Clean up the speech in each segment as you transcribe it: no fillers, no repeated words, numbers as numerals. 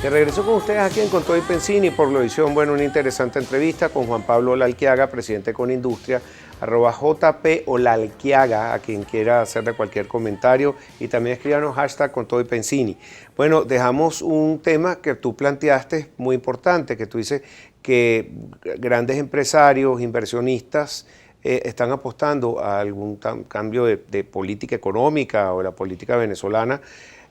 De regreso con ustedes aquí en Con Todo y Pensini por Globovisión. Bueno, una interesante entrevista con Juan Pablo Olalquiaga, presidente de Conindustria, @JP Olalquiaga, a quien quiera hacerle cualquier comentario, y también escríbanos hashtag Con Todo y Pensini. Bueno, dejamos un tema que tú planteaste muy importante, que tú dices que grandes empresarios, inversionistas, están apostando a algún cambio de política económica o la política venezolana.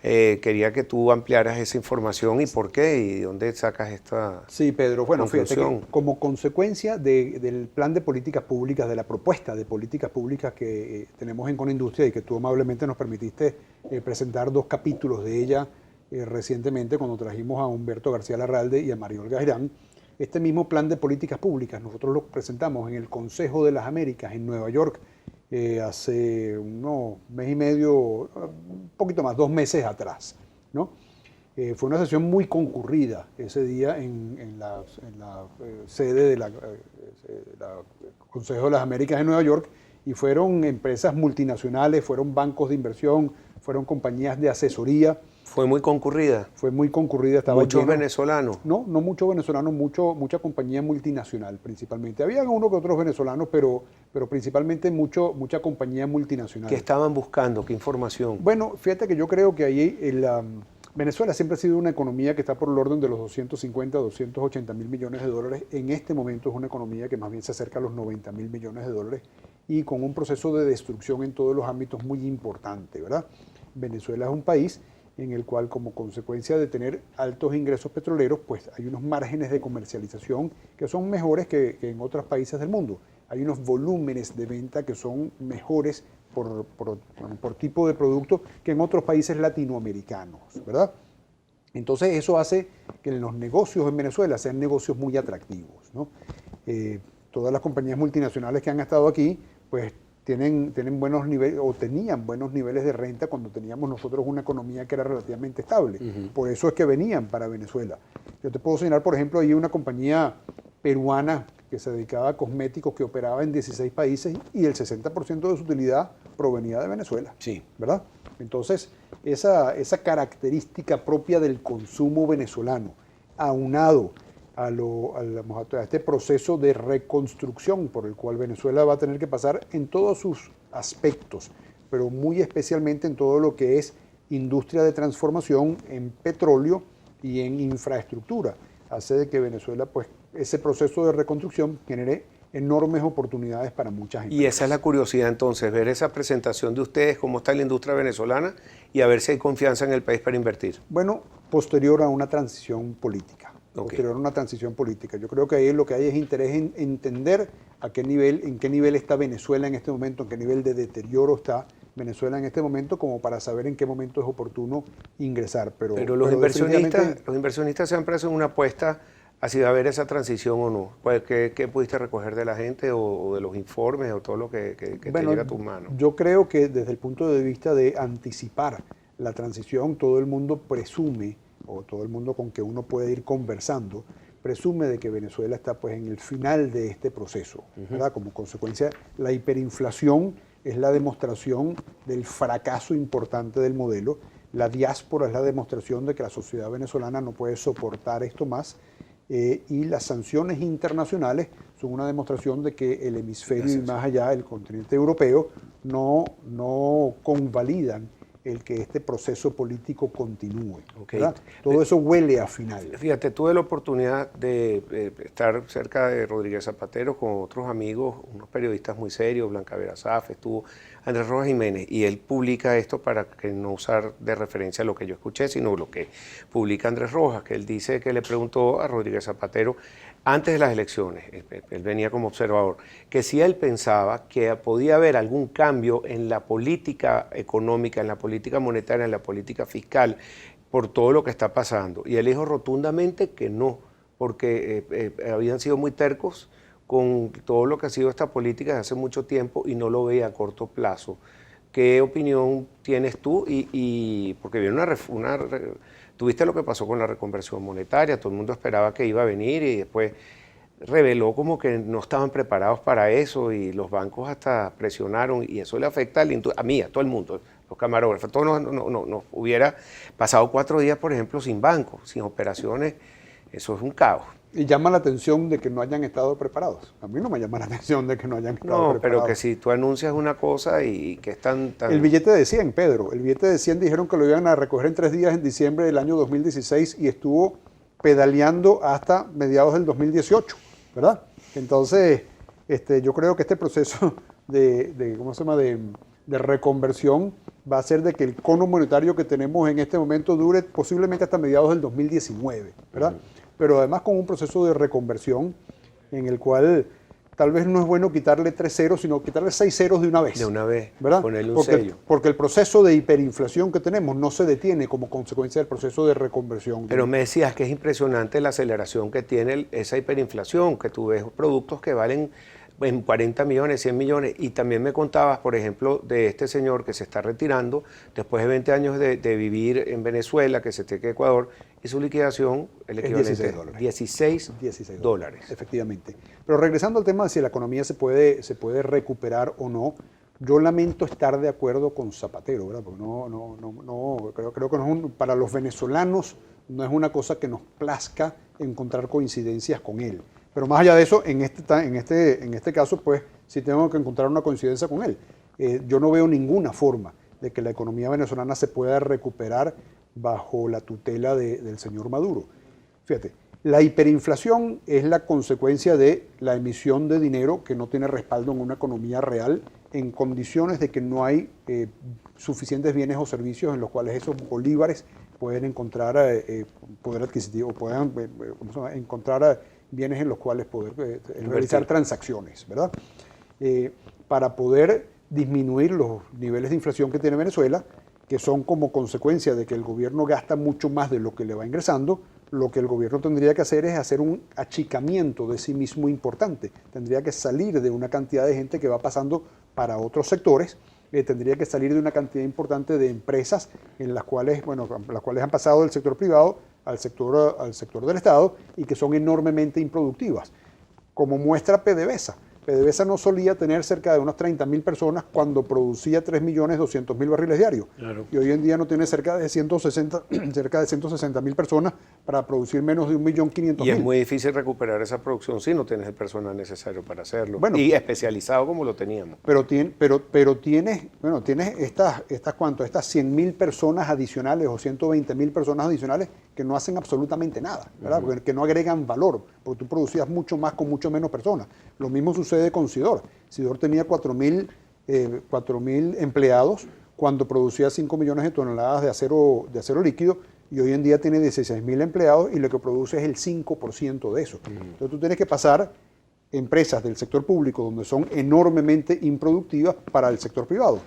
Quería que tú ampliaras esa información y por qué y de dónde sacas esta Sí, Pedro. Bueno, fíjate conclusión. que como consecuencia del plan de políticas públicas, de la propuesta de políticas públicas que tenemos en Conindustria y que tú amablemente nos permitiste presentar 2 capítulos de ella recientemente cuando trajimos a Humberto García Larralde y a Mario Olga Girán, este mismo plan de políticas públicas nosotros lo presentamos en el Consejo de las Américas en Nueva York hace unos mes y medio, un poquito más, 2 meses atrás, ¿no? Fue una sesión muy concurrida ese día en la sede de la Consejo de las Américas en Nueva York, y fueron empresas multinacionales, fueron bancos de inversión, fueron compañías de asesoría. Fue muy concurrida. Fue muy concurrida, estaba Muchos lleno. venezolanos. No muchos venezolanos, mucha compañía multinacional principalmente. Había uno que otros venezolanos, pero principalmente mucha compañía multinacional. ¿Qué estaban buscando? ¿Qué información? Bueno, fíjate que yo creo que ahí Venezuela siempre ha sido una economía que está por el orden de los 250, 280 mil millones de dólares. En este momento es una economía que más bien se acerca a los 90 mil millones de dólares y con un proceso de destrucción en todos los ámbitos muy importante, ¿verdad? Venezuela es un país en el cual, como consecuencia de tener altos ingresos petroleros, pues hay unos márgenes de comercialización que son mejores que en otros países del mundo. Hay unos volúmenes de venta que son mejores por tipo de producto que en otros países latinoamericanos, ¿verdad? Entonces eso hace que los negocios en Venezuela sean negocios muy atractivos, ¿no? Todas las compañías multinacionales que han estado aquí, pues tienen buenos niveles, o tenían buenos niveles de renta cuando teníamos nosotros una economía que era relativamente estable. Por eso es que venían para Venezuela. Yo te puedo señalar, por ejemplo, hay una compañía peruana que se dedicaba a cosméticos, que operaba en 16 países y el 60% de su utilidad provenía de Venezuela. Sí. ¿Verdad? Entonces, esa característica propia del consumo venezolano, aunado a este proceso de reconstrucción por el cual Venezuela va a tener que pasar en todos sus aspectos, pero muy especialmente en todo lo que es industria de transformación en petróleo y en infraestructura, hace de que Venezuela, pues, ese proceso de reconstrucción genere enormes oportunidades para mucha gente. Y esa es la curiosidad entonces, ver esa presentación de ustedes, cómo está la industria venezolana y a ver si hay confianza en el país para invertir. Bueno, posterior a una transición política. Okay. Posterior a una transición política. Yo creo que ahí lo que hay es interés en entender en qué nivel está Venezuela en este momento, en qué nivel de deterioro está Venezuela en este momento, como para saber en qué momento es oportuno ingresar. Pero los inversionistas siempre hacen una apuesta a si va a haber esa transición o no. Pues, ¿qué pudiste recoger de la gente o de los informes o todo lo que te llega a tus manos? Yo creo que desde el punto de vista de anticipar la transición, todo el mundo presume, o todo el mundo con que uno puede ir conversando, presume de que Venezuela está, pues, en el final de este proceso, ¿verdad? Como consecuencia, la hiperinflación es la demostración del fracaso importante del modelo. La diáspora es la demostración de que la sociedad venezolana no puede soportar esto más. Y las sanciones internacionales son una demostración de que el hemisferio y más allá, el continente europeo, no convalidan el que este proceso político continúe. Okay. Todo eso huele a final. Fíjate, tuve la oportunidad de estar cerca de Rodríguez Zapatero con otros amigos, unos periodistas muy serios, Blanca Vera Saf, estuvo Andrés Rojas Jiménez, y él publica esto para que no usar de referencia lo que yo escuché, sino lo que publica Andrés Rojas, que él dice que le preguntó a Rodríguez Zapatero antes de las elecciones, él venía como observador, que si él pensaba que podía haber algún cambio en la política económica, en la política monetaria, en la política fiscal, por todo lo que está pasando. Y él dijo rotundamente que no, porque habían sido muy tercos con todo lo que ha sido esta política desde hace mucho tiempo y no lo veía a corto plazo. ¿Qué opinión tienes tú? Porque viene tuviste lo que pasó con la reconversión monetaria, todo el mundo esperaba que iba a venir y después reveló como que no estaban preparados para eso y los bancos hasta presionaron y eso le afecta a todo el mundo, los camarógrafos, todo nos hubiera pasado 4 días, por ejemplo, sin banco, sin operaciones, eso es un caos. Y llama la atención de que no hayan estado preparados. A mí no me llama la atención de que no hayan estado preparados. No, pero que si tú anuncias una cosa y que es tan... El billete de 100, Pedro, el billete de 100 dijeron que lo iban a recoger en 3 días en diciembre del año 2016 y estuvo pedaleando hasta mediados del 2018, ¿verdad? Entonces, yo creo que este proceso de reconversión va a ser de que el cono monetario que tenemos en este momento dure posiblemente hasta mediados del 2019, ¿verdad? Pero además con un proceso de reconversión en el cual tal vez no es bueno quitarle 3 ceros, sino quitarle 6 ceros de una vez. De una vez, ¿verdad? ponerle un sello. Porque el proceso de hiperinflación que tenemos no se detiene como consecuencia del proceso de reconversión. Pero me decías que es impresionante la aceleración que tiene esa hiperinflación, que tú ves productos que valen en 40 millones, 100 millones, y también me contabas, por ejemplo, de este señor que se está retirando después de 20 años de vivir en Venezuela, que se te queda Ecuador, y su liquidación, el equivalente $16. 16 dólares. Efectivamente. Pero regresando al tema de si la economía se puede recuperar o no, yo lamento estar de acuerdo con Zapatero, ¿verdad? Porque creo que no es para los venezolanos no es una cosa que nos plazca encontrar coincidencias con él. Pero más allá de eso, en este caso, pues sí tengo que encontrar una coincidencia con él. Yo no veo ninguna forma de que la economía venezolana se pueda recuperar bajo la tutela del señor Maduro. Fíjate, la hiperinflación es la consecuencia de la emisión de dinero que no tiene respaldo en una economía real en condiciones de que no hay suficientes bienes o servicios en los cuales esos bolívares pueden encontrar poder adquisitivo, puedan encontrar bienes en los cuales poder realizar transacciones, ¿verdad? Para poder disminuir los niveles de inflación que tiene Venezuela, que son como consecuencia de que el gobierno gasta mucho más de lo que le va ingresando, lo que el gobierno tendría que hacer es hacer un achicamiento de sí mismo importante. Tendría que salir de una cantidad de gente que va pasando para otros sectores, tendría que salir de una cantidad importante de empresas en las cuales, las cuales han pasado del sector privado al sector del Estado y que son enormemente improductivas. Como muestra PDVSA. PDVSA no solía tener cerca de unas 30.000 personas cuando producía 3.200.000 barriles diarios. Claro. Y hoy en día no tiene cerca de 160.000 personas para producir menos de 1.500.000. Y es muy difícil recuperar esa producción si no tienes el personal necesario para hacerlo. Bueno, y especializado como lo teníamos. Pero tienes estas 100.000 personas adicionales o 120.000 personas adicionales que no hacen absolutamente nada, ¿verdad? Porque que no agregan valor, porque tú producías mucho más con mucho menos personas. Lo mismo sucede con Sidor. Sidor tenía 4.000 empleados cuando producía 5 millones de toneladas de acero líquido y hoy en día tiene 16.000 empleados y lo que produce es el 5% de eso. Entonces tú tienes que pasar empresas del sector público donde son enormemente improductivas para el sector privado.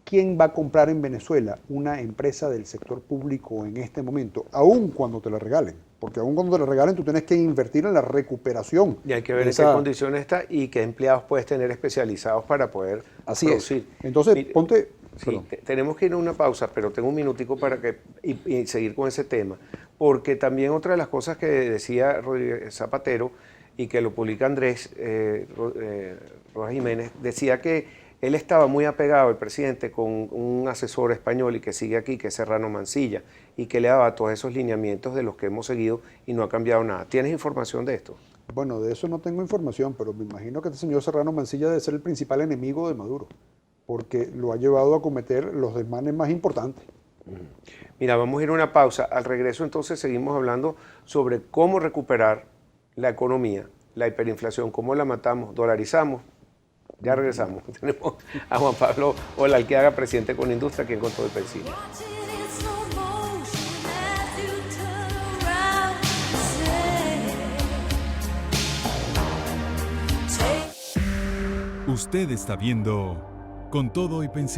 ¿Quién va a comprar en Venezuela una empresa del sector público en este momento, aun cuando te la regalen? Porque aun cuando te la regalen tú tienes que invertir en la recuperación. Y hay que ver en qué condiciones está y qué empleados puedes tener especializados para poder producir. Entonces, ponte... Sí, tenemos que ir a una pausa, pero tengo un minutico para y seguir con ese tema. Porque también otra de las cosas que decía Rodríguez Zapatero y que lo publica Andrés Rojas Jiménez, decía que él estaba muy apegado, el presidente, con un asesor español y que sigue aquí, que es Serrano Mansilla, y que le daba todos esos lineamientos de los que hemos seguido y no ha cambiado nada. ¿Tienes información de esto? Bueno, de eso no tengo información, pero me imagino que este señor Serrano Mansilla debe ser el principal enemigo de Maduro, porque lo ha llevado a cometer los desmanes más importantes. Mira, vamos a ir a una pausa. Al regreso entonces seguimos hablando sobre cómo recuperar la economía, la hiperinflación, cómo la matamos, dolarizamos. Ya regresamos. Tenemos a Juan Pablo Olalquiaga, presidente con Industria, aquí en Con Todo y Pensilio. Usted está viendo Con Todo y Pensilio.